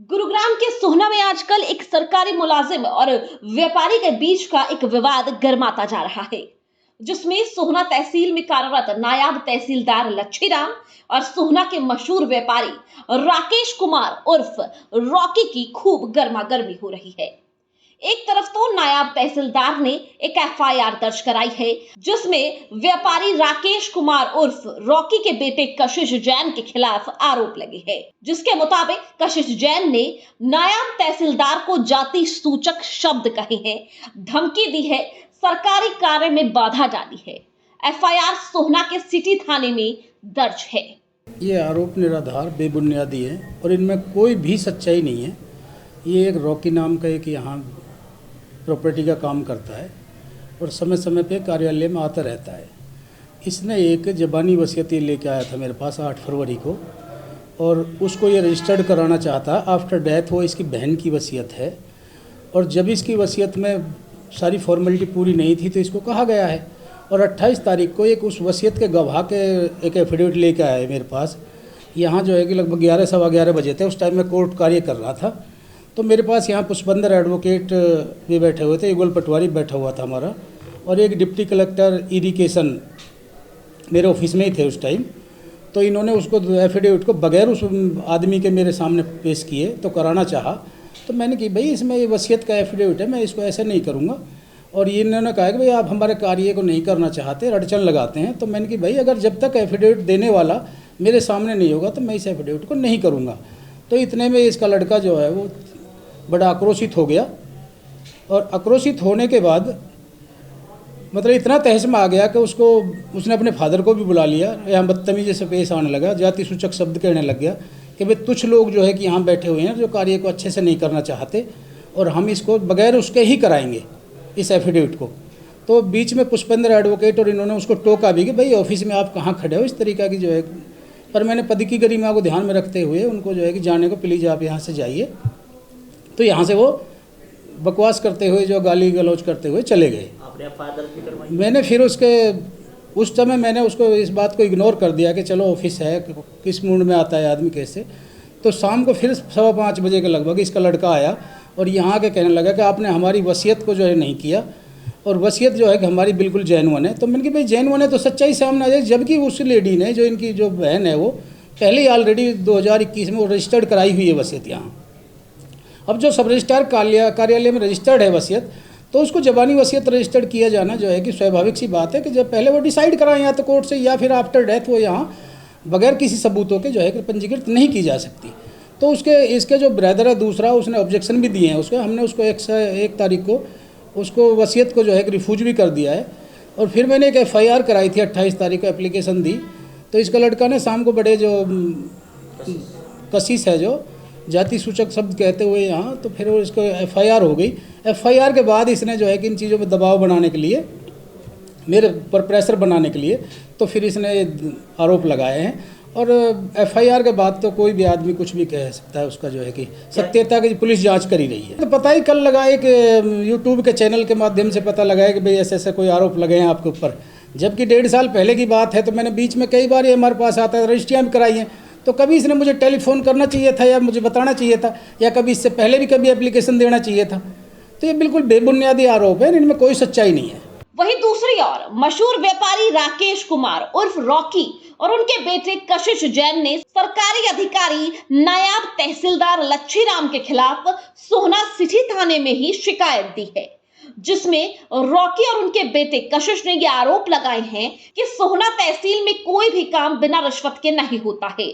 गुरुग्राम के सोहना में आजकल एक सरकारी मुलाजिम और व्यापारी के बीच का एक विवाद गर्माता जा रहा है, जिसमें सोहना तहसील में कार्यरत नायब तहसीलदार लच्छीराम और सोहना के मशहूर व्यापारी राकेश कुमार उर्फ रॉकी की खूब गर्मागर्मी हो रही है। एक तरफ तो नायब तहसीलदार ने एक एफआईआर दर्ज कराई है, जिसमें व्यापारी राकेश कुमार उर्फ रॉकी के बेटे कशिश जैन के खिलाफ आरोप लगे हैं, जिसके मुताबिक कशिश जैन ने नायब तहसीलदार को जाति सूचक शब्द कहे हैं, धमकी दी है, सरकारी कार्य में बाधा डाली है। एफआईआर सोहना के सिटी थाने में दर्ज है। ये आरोप निराधार बेबुनियादी है और इनमें कोई भी सच्चाई नहीं है। ये एक रॉकी नाम का एक यहाँ प्रॉपर्टी का काम करता है और समय समय पे कार्यालय में आता रहता है। इसने एक ज़बानी वसीयत लेके आया था मेरे पास 8 फरवरी को और उसको ये रजिस्टर्ड कराना चाहता। आफ्टर डेथ वो इसकी बहन की वसीयत है और जब इसकी वसीयत में सारी फॉर्मेलिटी पूरी नहीं थी तो इसको कहा गया है और 28 तारीख को एक उस वसीयत के गवाह के एक एफिडेविट लेके आया है मेरे पास। यहाँ जो है कि लगभग 11 सवा 11 बजे थे। उस टाइम में कोर्ट कार्य कर रहा था तो मेरे पास यहाँ पुष्पंदर एडवोकेट भी बैठे हुए थे, युगल पटवारी बैठा हुआ था हमारा, और एक डिप्टी कलेक्टर इरिगेशन मेरे ऑफिस में ही थे उस टाइम। तो इन्होंने उसको एफिडेविट को बगैर उस आदमी के मेरे सामने पेश किए तो कराना चाहा। तो मैंने कि भाई इसमें ये वसीयत का एफिडेविट है, मैं इसको ऐसे नहीं करूँगा। और ये इन्होंने कहा कि भाई आप हमारे कार्य को नहीं करना चाहते, अड़चन लगाते हैं। तो मैंने कि भाई अगर जब तक एफिडेविट देने वाला मेरे सामने नहीं होगा तो मैं इस एफिडेविट को नहीं करूँगा। तो इतने में इसका लड़का जो है वो बड़ा आक्रोशित हो गया और आक्रोशित होने के बाद मतलब इतना तहस में आ गया कि उसने अपने फादर को भी बुला लिया। यहाँ बदतमीजी से पेश आने लगा, जाति सूचक शब्द कहने लग गया कि भाई कुछ लोग जो है कि यहाँ बैठे हुए हैं जो कार्य को अच्छे से नहीं करना चाहते और हम इसको बगैर उसके ही कराएंगे इस एफिडेविट को। तो बीच में पुष्पेंद्र एडवोकेट और इन्होंने उसको टोका भी कि भाई ऑफिस में आप कहाँ खड़े हो, इस तरीक़ा की जो है। पर मैंने पद की गरिमा को ध्यान में रखते हुए उनको जो है कि जाने को प्लीज़ आप यहाँ से जाइए। तो यहाँ से वो बकवास करते हुए जो गाली गलौज करते हुए चले गए। आपने फादर की करवाई? मैंने फिर उस समय मैंने उसको इस बात को इग्नोर कर दिया कि चलो ऑफिस है, किस मूड में आता है आदमी कैसे। तो शाम को फिर 5:15 बजे के लगभग इसका लड़का आया और यहाँ के कहने लगा कि आपने हमारी वसीयत को जो है नहीं किया और वसीयत जो है कि हमारी बिल्कुल जेन्युइन है। तो मैंने कहा भाई जेन्युइन है तो सच्चाई सामने आ जाए। जबकि उस लेडी ने जो इनकी जो बहन है वो पहले ही ऑलरेडी 2021 में वो रजिस्टर्ड कराई हुई है वसीयत यहाँ। अब जो सब रजिस्ट्रार कार्यालय में रजिस्टर्ड है वसीयत, तो उसको ज़बानी वसीयत रजिस्टर्ड किया जाना जो है कि स्वाभाविक सी बात है कि जब पहले वो डिसाइड कराएं या तो कोर्ट से या फिर आफ्टर डेथ वो यहाँ बगैर किसी सबूतों के जो है कि पंजीकृत नहीं की जा सकती। तो इसके जो ब्रदर है दूसरा, उसने ऑब्जेक्शन भी दिए हैं उसको। हमने उसको 1 तारीख को उसको वसीयत को जो है कि रिफ्यूज भी कर दिया है। और फिर मैंने एक एफआईआर कराई थी 28 तारीख को, एप्लीकेशन दी। तो इसका लड़का ने शाम को बड़े जो कशिश है जो जाति सूचक शब्द कहते हुए यहाँ, तो फिर वो इसको एफआईआर हो गई। एफआईआर के बाद इसने जो है कि इन चीज़ों में दबाव बनाने के लिए, मेरे पर प्रेशर बनाने के लिए, तो फिर इसने आरोप लगाए हैं। और एफआईआर के बाद तो कोई भी आदमी कुछ भी कह सकता है, उसका जो है कि सत्यता की पुलिस जांच कर ही रही है। तो पता ही कल लगा एक यूट्यूब के चैनल के माध्यम से पता लगा है कि भाई ऐसे ऐसे कोई आरोप लगे हैं आपके ऊपर, जबकि 1.5 साल पहले की बात है। तो मैंने बीच में कई बार ये हमारे पास आता है, रजिस्ट्रियाँ भी कराई हैं। तो कभी इसने मुझे टेलीफोन करना चाहिए था या मुझे बताना चाहिए था, या कभी इससे पहले भी कभी एप्लीकेशन देना चाहिए था। तो ये बिल्कुल बेबुनियादी आरोप है, इनमें कोई सच्चाई नहीं है। वहीं दूसरी ओर मशहूर व्यापारी राकेश कुमार उर्फ रॉकी और उनके बेटे कशिश जैन ने सरकारी अधिकारी नायब तहसीलदार लच्छीराम के खिलाफ सोहना सिटी थाने में ही शिकायत दी है, जिसमें रॉकी और उनके बेटे कशिश ने ये आरोप लगाए हैं कि सोहना तहसील में कोई भी काम बिना रिश्वत के नहीं होता है।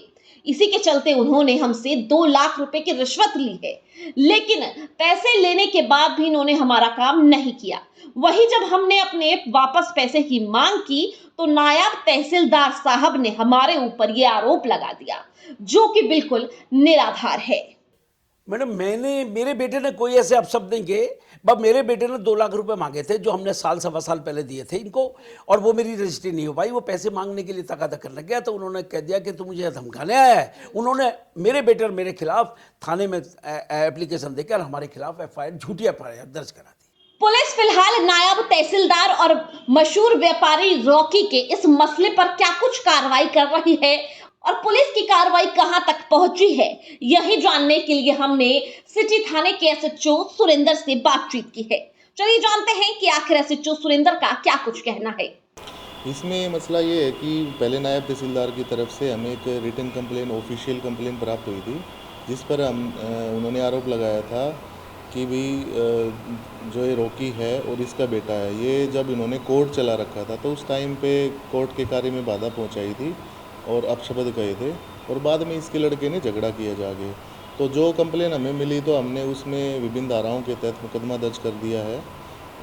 इसी के चलते उन्होंने हमसे 2 लाख रुपए की रिश्वत ली है, लेकिन पैसे लेने के बाद भी इन्होंने हमारा काम नहीं किया। वहीं जब हमने अपने वापस पैसे की मांग की तो नायब तहसीलदार साहब ने हमारे ऊपर ये आरोप लगा दिया, जो कि बिल्कुल निराधार है। मैडम, मेरे बेटे ने कोई ऐसे अपशब्द नहीं किए। बस मेरे बेटे ने 2 लाख रुपए मांगे थे, जो हमने सवा साल पहले दिए थे इनको, और वो मेरी रजिस्ट्री नहीं हो पाई। वो पैसे मांगने के लिए तकादा करने लग गया तो उन्होंने कह दिया कि तू मुझे धमकाने आया है। उन्होंने मेरे बेटे और मेरे खिलाफ थाने में एप्लीकेशन देकर हमारे खिलाफ एफआईआर, झूठी एफआईआर दर्ज करा दी। पुलिस फिलहाल नायब तहसीलदार और मशहूर व्यापारी रॉकी के इस मसले पर क्या कुछ कार्रवाई कर रही है, और पुलिस की कार्रवाई कहां तक पहुंची है, यही जानने के लिए हमने सिटी थाने के एसएचओ सुरेंद्र से बातचीत की है। चलिए जानते हैं कि आखिर एसएचओ सुरेंद्र का क्या कुछ कहना है। इसमें मसला ये है कि पहले नायब तहसीलदार की तरफ से हमें एक रिटन कंप्लेन, ऑफिशियल कंप्लेन प्राप्त हुई थी, जिस पर उन्होंने आरोप लगाया था कि भी जो ये रॉकी है और इसका बेटा है, ये जब इन्होंने कोर्ट चला रखा था तो उस टाइम पे कोर्ट के कार्य में बाधा पहुंचाई थी और अपशब्द कहे थे और बाद में इसके लड़के ने झगड़ा किया जाके। तो जो कंप्लेन हमें मिली तो हमने उसमें विभिन्न धाराओं के तहत मुकदमा दर्ज कर दिया है।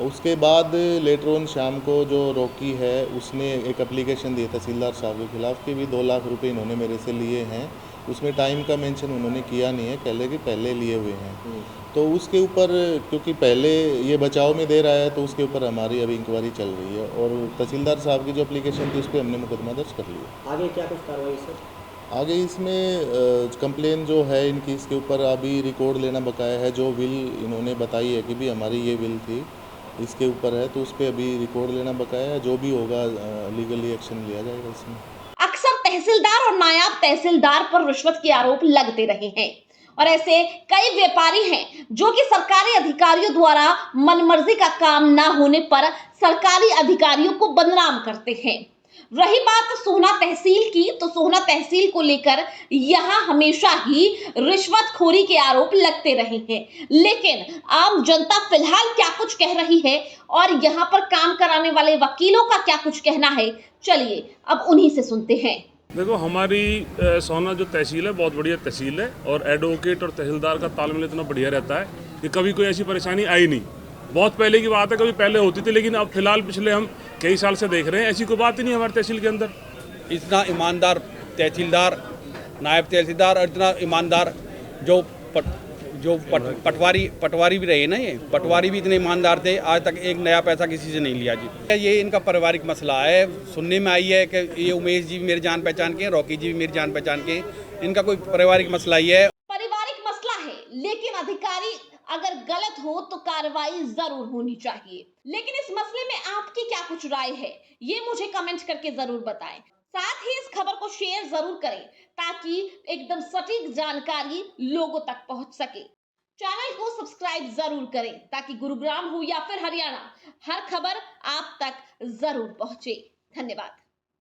उसके बाद लेटर ऑन शाम को जो रॉकी है उसने एक एप्लीकेशन दिया तहसीलदार साहब के खिलाफ कि भी 2 लाख रुपए इन्होंने मेरे से लिए हैं। उसमें टाइम का मेंशन उन्होंने किया नहीं है, कहले कि पहले लिए हुए हैं। तो उसके ऊपर क्योंकि पहले ये बचाव में दे रहा है तो उसके ऊपर हमारी अभी इंक्वायरी चल रही है और तहसीलदार साहब की जो एप्लीकेशन थी उस पर हमने मुकदमा दर्ज कर लिया। आगे क्या कुछ कार्रवाई सर? आगे इसमें कंप्लेन जो है इनकी, इसके ऊपर अभी रिकॉर्ड लेना बकाया है। जो विल इन्होंने बताई है कि भी हमारी ये विल थी, इसके ऊपर है, तो उस पर अभी रिकॉर्ड लेना बकाया है। जो भी होगा लीगली एक्शन लिया जाएगा इसमें। अक्सर तहसीलदार और नायब तहसीलदार पर रिश्वत के आरोप लगते रहे हैं और ऐसे कई व्यापारी हैं जो कि सरकारी अधिकारियों द्वारा मनमर्जी का काम ना होने पर सरकारी अधिकारियों को बदनाम करते हैं। रही बात सोहना तहसील की, तो सोहना तहसील को लेकर यहां हमेशा ही रिश्वतखोरी के आरोप लगते रहे हैं, लेकिन आम जनता फिलहाल क्या कुछ कह रही है और यहां पर काम कराने वाले वकीलों का क्या कुछ कहना है, चलिए अब उन्हीं से सुनते हैं। देखो, हमारी सोहना जो तहसील है बहुत बढ़िया तहसील है और एडवोकेट और तहसीलदार का तालमेल इतना बढ़िया रहता है कि कभी कोई ऐसी परेशानी आई नहीं। बहुत पहले की बात है, कभी पहले होती थी, लेकिन अब फिलहाल पिछले हम कई साल से देख रहे हैं ऐसी कोई बात ही नहीं हमारी तहसील के अंदर। इतना ईमानदार तहसीलदार, नायब तहसीलदार और इतना ईमानदार जो पटवारी भी रहे ना, ये पटवारी भी इतने ईमानदार थे, आज तक एक नया पैसा किसी से नहीं लिया जी। ये इनका पारिवारिक मसला है। सुनने में आई है कि ये उमेश जी भी मेरी जान पहचान के, रॉकी जी भी मेरी जान पहचान के, इनका कोई पारिवारिक मसला ही है। पारिवारिक मसला है, लेकिन अधिकारी अगर गलत हो तो कार्रवाई जरूर होनी चाहिए। लेकिन इस मसले में आपकी क्या कुछ राय है, ये मुझे कमेंट करके जरूर बताएं। साथ ही इस खबर को शेयर जरूर करें ताकि एकदम सटीक जानकारी लोगों तक पहुंच सके। चैनल को सब्सक्राइब जरूर करें ताकि गुरुग्राम हो या फिर हरियाणा, हर खबर आप तक जरूर पहुंचे। धन्यवाद।